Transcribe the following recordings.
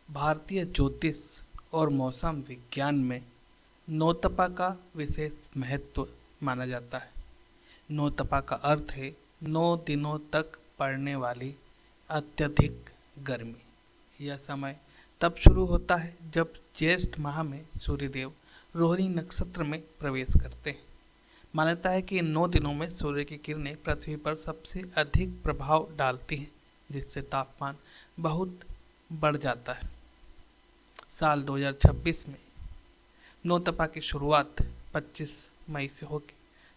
भारतीय ज्योतिष और मौसम विज्ञान में नौतपा का विशेष महत्व माना जाता है। नौतपा का अर्थ है 9 दिनों तक पड़ने वाली अत्यधिक गर्मी। यह समय तब शुरू होता है जब ज्येष्ठ माह में सूर्यदेव रोहिणी नक्षत्र में प्रवेश करते हैं। मान्यता है कि इन 9 दिनों में सूर्य की किरणें पृथ्वी पर सबसे अधिक प्रभाव डालती हैं, जिससे तापमान बहुत बढ़ जाता है। साल 2026 में नौतपा की शुरुआत 25 मई से होगी,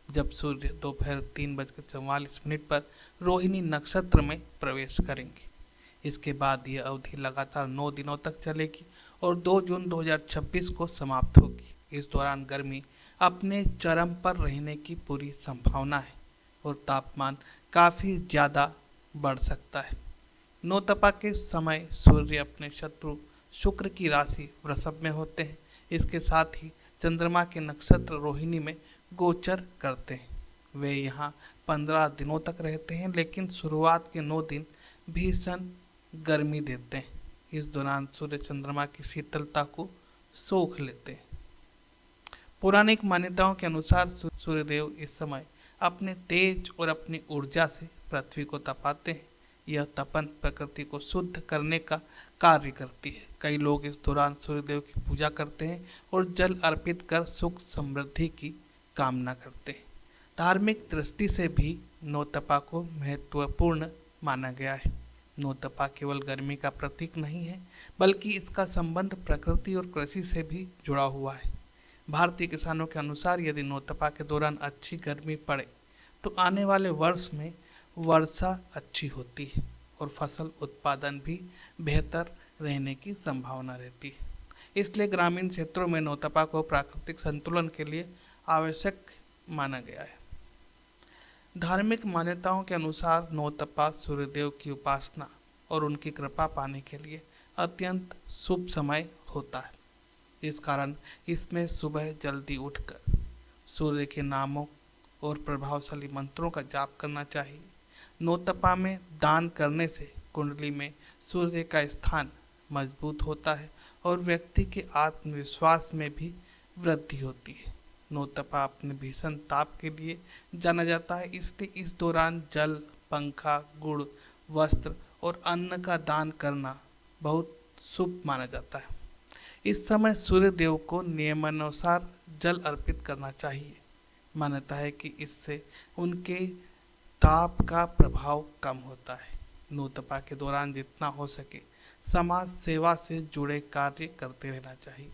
जब सूर्य दोपहर 3:44 पर रोहिणी नक्षत्र में प्रवेश करेंगे। इसके बाद यह अवधि लगातार 9 दिनों तक चलेगी और 2 जून 2026 को समाप्त होगी। इस दौरान गर्मी अपने चरम पर रहने की पूरी संभावना है और तापमान काफ़ी ज़्यादा बढ़ सकता है। नौतपा के समय सूर्य अपने शत्रु शुक्र की राशि वृषभ में होते हैं। इसके साथ ही चंद्रमा के नक्षत्र रोहिणी में गोचर करते हैं। वे यहाँ 15 दिनों तक रहते हैं, लेकिन शुरुआत के 9 दिन भीषण गर्मी देते हैं। इस दौरान सूर्य चंद्रमा की शीतलता को सोख लेते हैं। पौराणिक मान्यताओं के अनुसार सूर्यदेव इस समय अपने तेज और अपनी ऊर्जा से पृथ्वी को तपाते हैं। यह तपन प्रकृति को शुद्ध करने का कार्य करती है। कई लोग इस दौरान सूर्यदेव की पूजा करते हैं और जल अर्पित कर सुख समृद्धि की कामना करते हैं। धार्मिक दृष्टि से भी नौतपा को महत्वपूर्ण माना गया है। नौतपा केवल गर्मी का प्रतीक नहीं है, बल्कि इसका संबंध प्रकृति और कृषि से भी जुड़ा हुआ है। भारतीय किसानों के अनुसार यदि नौतपा के दौरान अच्छी गर्मी पड़े तो आने वाले वर्ष में वर्षा अच्छी होती है और फसल उत्पादन भी बेहतर रहने की संभावना रहती है। इसलिए ग्रामीण क्षेत्रों में नौतपा को प्राकृतिक संतुलन के लिए आवश्यक माना गया है। धार्मिक मान्यताओं के अनुसार नौतपा सूर्यदेव की उपासना और उनकी कृपा पाने के लिए अत्यंत शुभ समय होता है। इस कारण इसमें सुबह जल्दी उठकर सूर्य के नामों और प्रभावशाली मंत्रों का जाप करना चाहिए। नौतपा में दान करने से कुंडली में सूर्य का स्थान मजबूत होता है और व्यक्ति के आत्मविश्वास में भी वृद्धि होती है। नौतपा अपने भीषण ताप के लिए जाना जाता है, इसलिए इस दौरान जल, पंखा, गुड़, वस्त्र और अन्न का दान करना बहुत शुभ माना जाता है। इस समय सूर्य देव को नियमानुसार जल अर्पित करना चाहिए। मान्यता है कि इससे उनके ताप का प्रभाव कम होता है। नौतपा के दौरान जितना हो सके समाज सेवा से जुड़े कार्य करते रहना चाहिए।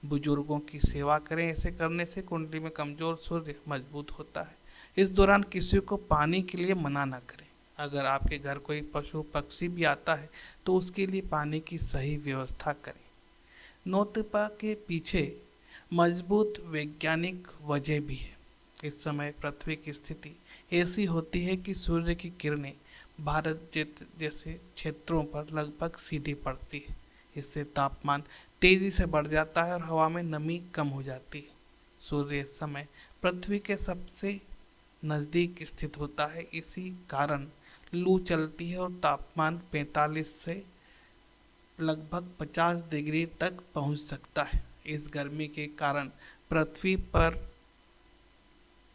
बुजुर्गों की सेवा करें। ऐसे करने से कुंडली में कमजोर सूर्य मजबूत होता है। इस दौरान किसी को पानी के लिए मना ना करें। अगर आपके घर कोई पशु पक्षी भी आता है तो उसके लिए पानी की सही व्यवस्था करें। नौतपा के पीछे मजबूत वैज्ञानिक वजह भी है। इस समय पृथ्वी की स्थिति ऐसी होती है कि सूर्य की किरणें भारत जैसे क्षेत्रों पर लगभग सीधी पड़ती है। इससे तापमान तेजी से बढ़ जाता है और हवा में नमी कम हो जाती है। सूर्य इस समय पृथ्वी के सबसे नज़दीक स्थित होता है। इसी कारण लू चलती है और तापमान 45 से लगभग 50 डिग्री तक पहुंच सकता है। इस गर्मी के कारण पृथ्वी पर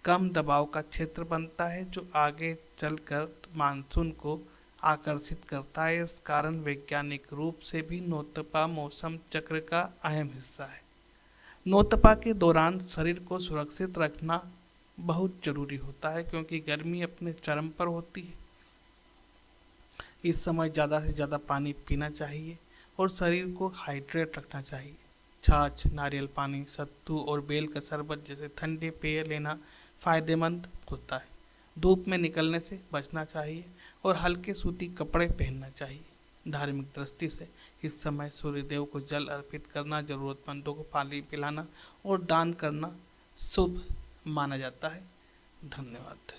कम दबाव का क्षेत्र बनता है, जो आगे चलकर मानसून को आकर्षित करता है। इस कारण वैज्ञानिक रूप से भी नौतपा मौसम चक्र का अहम हिस्सा है। नौतपा के दौरान शरीर को सुरक्षित रखना बहुत जरूरी होता है, क्योंकि गर्मी अपने चरम पर होती है। इस समय ज़्यादा से ज़्यादा पानी पीना चाहिए और शरीर को हाइड्रेट रखना चाहिए। छाछ, नारियल पानी, सत्तू और बेल का शरबत जैसे ठंडे पेय लेना फायदेमंद होता है। धूप में निकलने से बचना चाहिए और हल्के सूती कपड़े पहनना चाहिए। धार्मिक दृष्टि से इस समय सूर्यदेव को जल अर्पित करना, जरूरतमंदों को पानी पिलाना और दान करना शुभ माना जाता है। धन्यवाद।